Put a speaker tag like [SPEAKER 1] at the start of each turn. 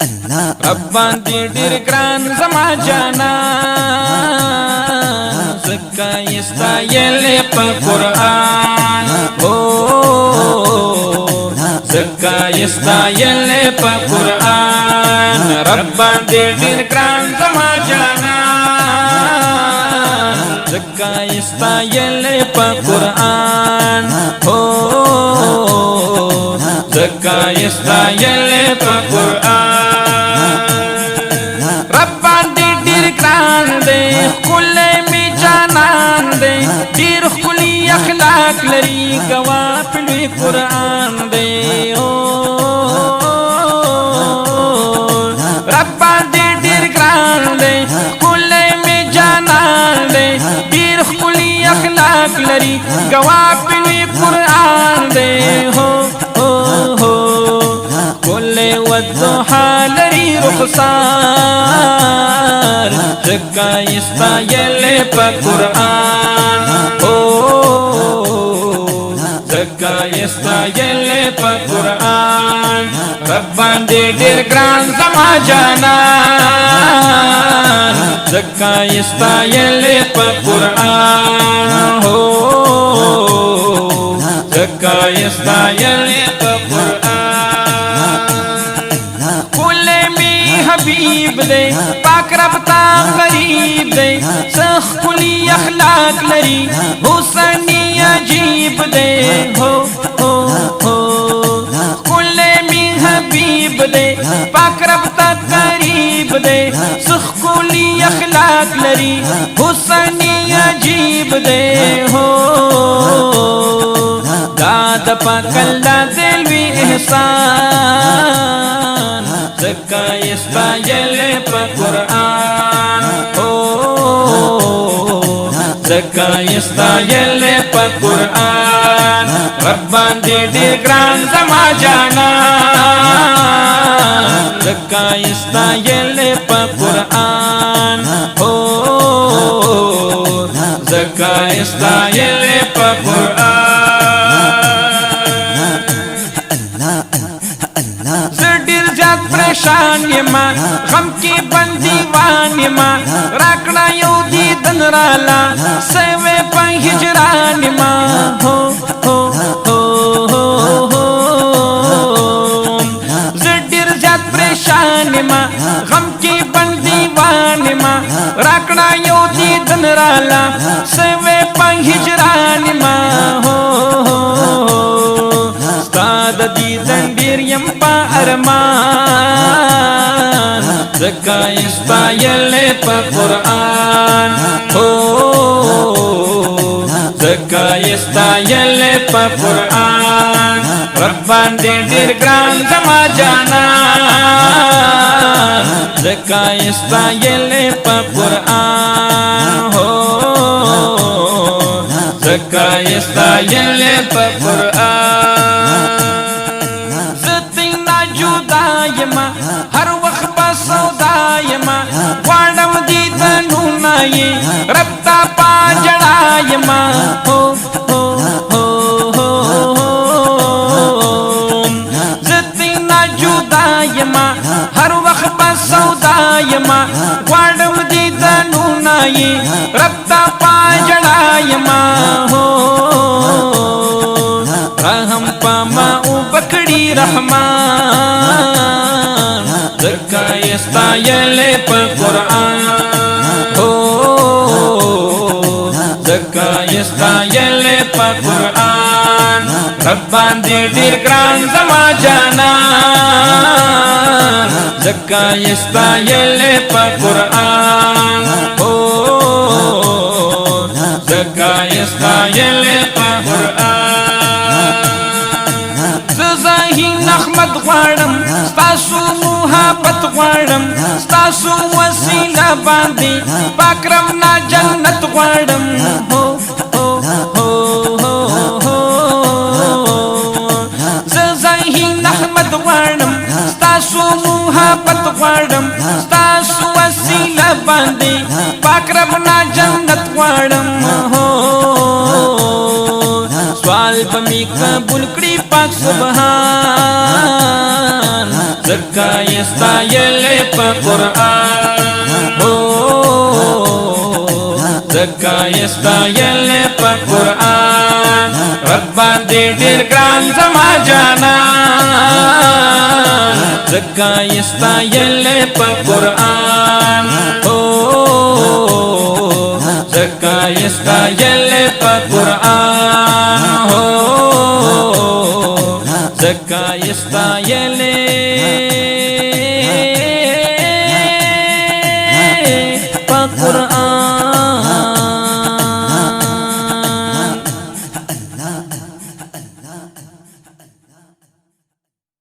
[SPEAKER 1] رب باندې ډېر ګران زما جانا زکه یې ستایلې په قرآن هو زکه یې ستایلې په قرآن رب باندې ډېر ګران زما جانا زکه یې ستایلې په قرآن هو زکه یې ستایلې په قرآن رب باندې ډېر ګران دی ښکلی مې جانان دی ډېر ښکلي اخلاق لري ګواه په لوی قرآن دی رب باندې ډېر ګران دی ښکلی مې جانان دی ډېر ښکلي اخلاق لري ګواه په لوی قرآن دی والضحى لري رخصار زکه یې ستایلې په قرآن زکه یې ستایلې په قرآن رب باندې ډېر ګران زما جانان زکه یې ستایلې په قرآن زکه یې ستایلې په قرآن حبیب دے پاک رب تا غریب دے سخ کلی اخلاق لری حسنی عجیب دے کل میں حبیب دے پاک رب تا قریب دے سخ کلی اخلاق لری حسنی عجیب دے داد پاک اللہ دلوی احسان زکه یې ستایلې په قرآن زکه یې ستایلې په قرآن رب باندې ډېر ګران زما جانان زکه یې ستایلې په قرآن زکه یې ستایلې په قرآن پریشان یما غم کی بندیوان یما راکڑا یو دیدن رالا سیوے پا ہجران یما زدیر زیاد پریشان یما غم کی بندیوان یما راکڑا یو دیدن رالا سیوے پا ہجران یما ستاد دیدن ډېر یم په ارمان زکه یې ستایلې په قرآن زکه یې ستایلې په قرآن رب باندې ډېر ګران زما جانان زکه یې ستایلې په قرآن زکه یې ستایلې په قرآن هر وخت با سودا یما غواړم دیدنونه یې رب تا پا جړا یما زه تینا جدا یما هر وخت با سودا یما غواړم دیدنونه یې رب تا پا جړا یما رحم پا ما او بکړي رحمان زکه یې ستایلې په قرآن زکه یې ستایلې په قرآن رب باندې ډېر ګران زما جانان زکه یې ستایلې په قرآن زکه یې ستایلې په قرآن احمد غواړم ستاسو محبت غواړم ستاسو وسیله باندې پاکرم نا جنت غواړم زهین احمد غواړم ستاسو محبت غواړم ستاسو وسیله باندې پاکرم نا جنت غواړم سوال پمی قبول کړي پاک سبحان zaka yestayele pa Quran, zaka yestayele pa Quran. Rabban didir gran sama janan, zaka yestayele pa Quran, zaka yestayele pa Quran, zaka yestayele pa Quran.